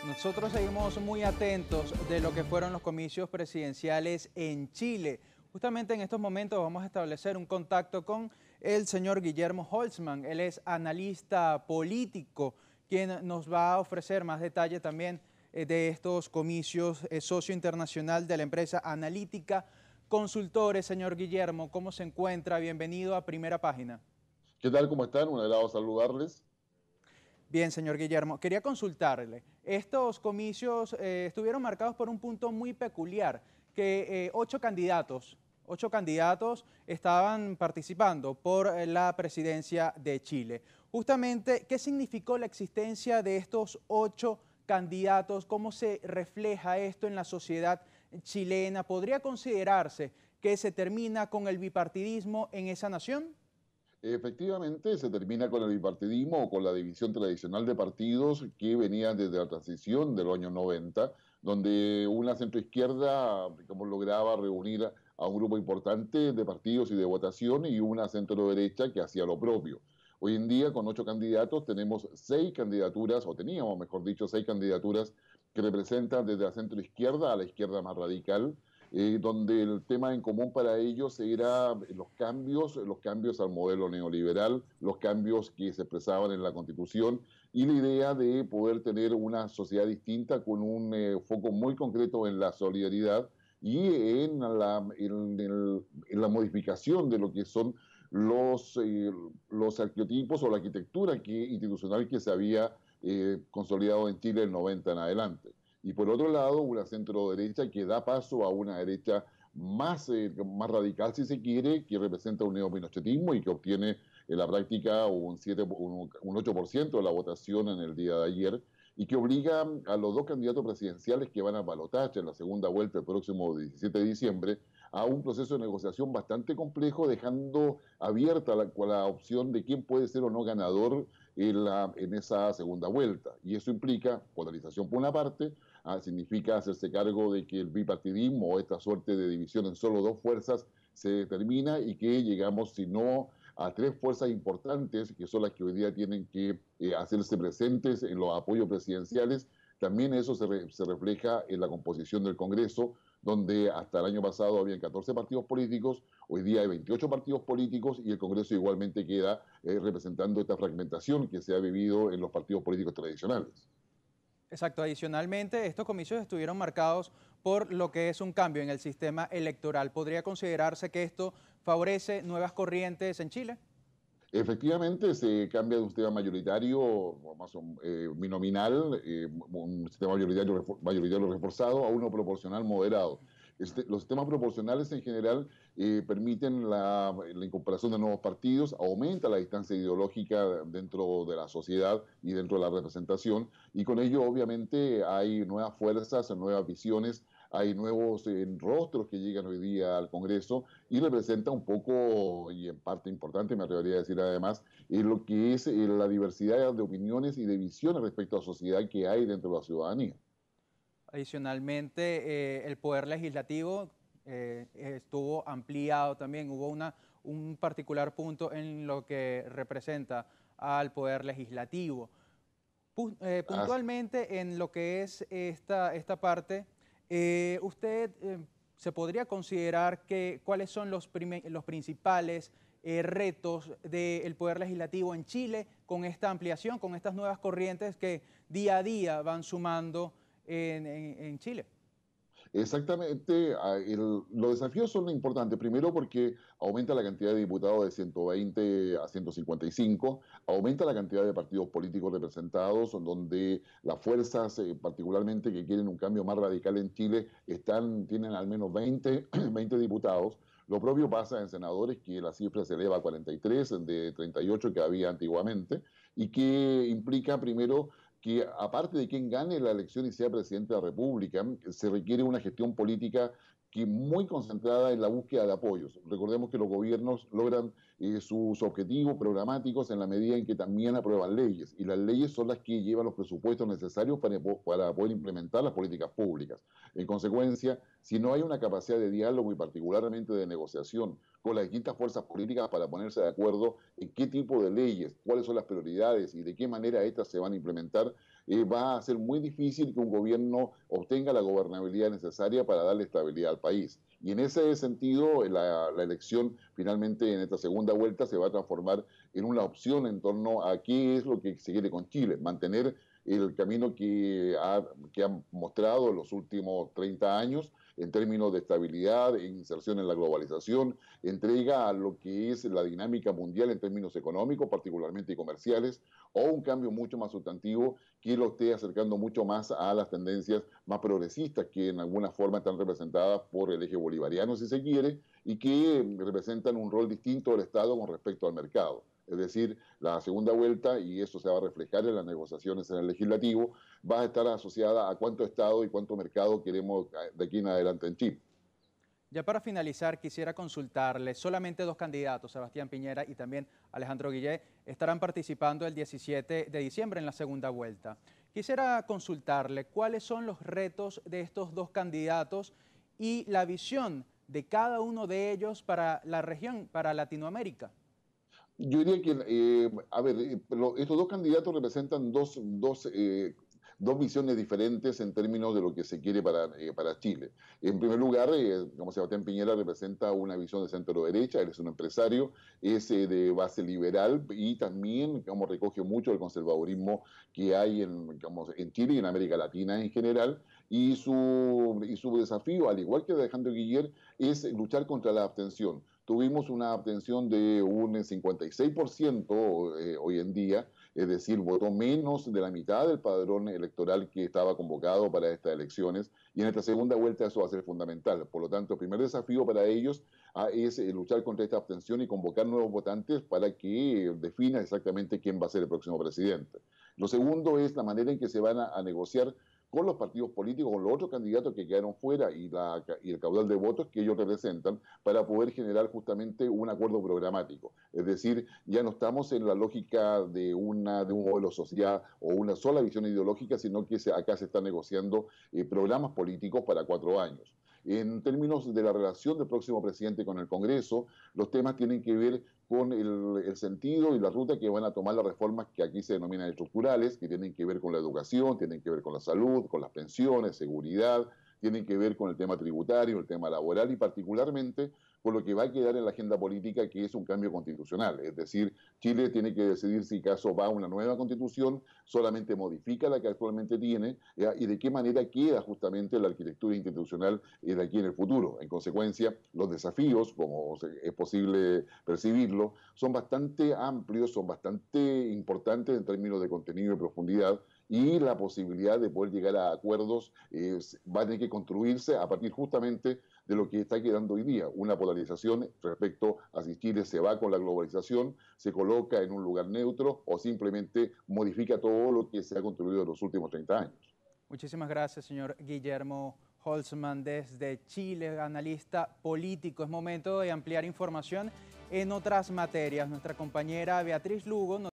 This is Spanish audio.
Nosotros seguimos muy atentos de lo que fueron los comicios presidenciales en Chile. Justamente en estos momentos vamos a establecer un contacto con el señor Guillermo Holtzman. Él es analista político, quien nos va a ofrecer más detalle también de estos comicios, socio internacional de la empresa Analítica Consultores. Señor Guillermo, ¿cómo se encuentra? Bienvenido a Primera Página. ¿Qué tal? ¿Cómo están? Un agrado saludarles. Bien, señor Guillermo, quería consultarle. Estos comicios estuvieron marcados por un punto muy peculiar, que ocho candidatos estaban participando por la presidencia de Chile. Justamente, ¿qué significó la existencia de estos ocho candidatos? ¿Cómo se refleja esto en la sociedad chilena? ¿Podría considerarse que se termina con el bipartidismo en esa nación? Efectivamente, se termina con el bipartidismo o con la división tradicional de partidos que venía desde la transición de los años 90, donde una centroizquierda, digamos, lograba reunir a un grupo importante de partidos y de votación y una centroderecha que hacía lo propio. Hoy en día, con 8 candidatos, tenemos 6 candidaturas, o teníamos, mejor dicho, 6 candidaturas que representan desde la centroizquierda a la izquierda más radical, donde el tema en común para ellos era los cambios al modelo neoliberal, los cambios que se expresaban en la Constitución y la idea de poder tener una sociedad distinta con un foco muy concreto en la solidaridad y en la modificación de lo que son los arquetipos o la arquitectura institucional que se había consolidado en Chile en 90 en adelante. Y por otro lado, una centro derecha que da paso a una derecha más radical, si se quiere, que representa un neopinochetismo y que obtiene en la práctica un 8% de la votación en el día de ayer, y que obliga a los 2 candidatos presidenciales que van a balotaje en la segunda vuelta el próximo 17 de diciembre a un proceso de negociación bastante complejo, dejando abierta la opción de quién puede ser o no ganador en esa segunda vuelta. Y eso implica polarización por una parte, significa hacerse cargo de que el bipartidismo o esta suerte de división en solo 2 fuerzas se determina y que llegamos, si no a 3 fuerzas importantes, que son las que hoy día tienen que hacerse presentes en los apoyos presidenciales. También eso se refleja en la composición del Congreso, donde hasta el año pasado habían 14 partidos políticos, hoy día hay 28 partidos políticos y el Congreso igualmente queda representando esta fragmentación que se ha vivido en los partidos políticos tradicionales. Exacto, adicionalmente, estos comicios estuvieron marcados por lo que es un cambio en el sistema electoral. ¿Podría considerarse que esto favorece nuevas corrientes en Chile? Efectivamente, se cambia de un sistema mayoritario, binominal, un sistema mayoritario reforzado, a uno proporcional moderado. Los sistemas proporcionales en general permiten la incorporación de nuevos partidos, aumenta la distancia ideológica dentro de la sociedad y dentro de la representación, y con ello obviamente hay nuevas fuerzas, nuevas visiones, hay nuevos rostros que llegan hoy día al Congreso y representa un poco, y en parte importante, me atrevería a decir además, lo que es la diversidad de opiniones y de visiones respecto a la sociedad que hay dentro de la ciudadanía. Adicionalmente, el poder legislativo estuvo ampliado también. Hubo un particular punto en lo que representa al poder legislativo. Puntualmente en lo que es esta parte, usted se podría considerar que cuáles son los principales retos del poder legislativo en Chile con esta ampliación, con estas nuevas corrientes que día a día van sumando en Chile. Exactamente, los desafíos son importantes. Primero porque aumenta la cantidad de diputados de 120 a 155, aumenta la cantidad de partidos políticos representados, donde las fuerzas, particularmente que quieren un cambio más radical en Chile, tienen al menos 20 diputados. Lo propio pasa en senadores, que la cifra se eleva a 43 de 38 que había antiguamente, y que implica primero que aparte de quien gane la elección y sea presidente de la República, se requiere una gestión política que muy concentrada en la búsqueda de apoyos. Recordemos que los gobiernos logran sus objetivos programáticos en la medida en que también aprueban leyes, y las leyes son las que llevan los presupuestos necesarios para poder implementar las políticas públicas. En consecuencia, si no hay una capacidad de diálogo y particularmente de negociación con las distintas fuerzas políticas para ponerse de acuerdo en qué tipo de leyes, cuáles son las prioridades y de qué manera estas se van a implementar, va a ser muy difícil que un gobierno obtenga la gobernabilidad necesaria para darle estabilidad al país. Y en ese sentido, la elección finalmente en esta segunda vuelta se va a transformar en una opción en torno a qué es lo que se quiere con Chile, mantener el camino que ha mostrado en los últimos 30 años en términos de estabilidad, e inserción en la globalización, entrega a lo que es la dinámica mundial en términos económicos, particularmente comerciales, o un cambio mucho más sustantivo que lo esté acercando mucho más a las tendencias más progresistas que en alguna forma están representadas por el eje bolivariano, si se quiere, y que representan un rol distinto del Estado con respecto al mercado. Es decir, la segunda vuelta, y eso se va a reflejar en las negociaciones en el legislativo, va a estar asociada a cuánto Estado y cuánto mercado queremos de aquí en adelante en Chile. Ya para finalizar, quisiera consultarle, solamente dos candidatos, Sebastián Piñera y también Alejandro Guillé, estarán participando el 17 de diciembre en la segunda vuelta. Quisiera consultarle cuáles son los retos de estos dos candidatos y la visión de cada uno de ellos para la región, para Latinoamérica. Yo diría que, a ver, estos dos candidatos representan dos visiones diferentes en términos de lo que se quiere para Chile. En primer lugar, como Sebastián Piñera representa una visión de centro-derecha, él es un empresario, es de base liberal y también como recoge mucho el conservadurismo que hay en Chile y en América Latina en general, y su desafío, al igual que de Alejandro Guillermo, es luchar contra la abstención. Tuvimos una abstención de un 56% hoy en día, es decir, votó menos de la mitad del padrón electoral que estaba convocado para estas elecciones, y en esta segunda vuelta eso va a ser fundamental. Por lo tanto, el primer desafío para ellos es luchar contra esta abstención y convocar nuevos votantes para que defina exactamente quién va a ser el próximo presidente. Lo segundo es la manera en que se van a negociar con los partidos políticos, con los otros candidatos que quedaron fuera y el caudal de votos que ellos representan para poder generar justamente un acuerdo programático. Es decir, ya no estamos en la lógica de un modelo social o una sola visión ideológica, sino que acá se están negociando programas políticos para 4 años. En términos de la relación del próximo presidente con el Congreso, los temas tienen que ver con el sentido y la ruta que van a tomar las reformas que aquí se denominan estructurales, que tienen que ver con la educación, tienen que ver con la salud, con las pensiones, seguridad, tienen que ver con el tema tributario, el tema laboral y particularmente con lo que va a quedar en la agenda política, que es un cambio constitucional. Es decir, Chile tiene que decidir si acaso va a una nueva constitución, solamente modifica la que actualmente tiene, y de qué manera queda justamente la arquitectura institucional de aquí en el futuro. En consecuencia, los desafíos, como es posible percibirlo, son bastante amplios, son bastante importantes en términos de contenido y profundidad, y la posibilidad de poder llegar a acuerdos va a tener que construirse a partir justamente de lo que está quedando hoy día, una polarización respecto a si Chile se va con la globalización, se coloca en un lugar neutro o simplemente modifica todo lo que se ha construido en los últimos 30 años. Muchísimas gracias, señor Guillermo Holzman, desde Chile, analista político. Es momento de ampliar información en otras materias. Nuestra compañera Beatriz Lugo nos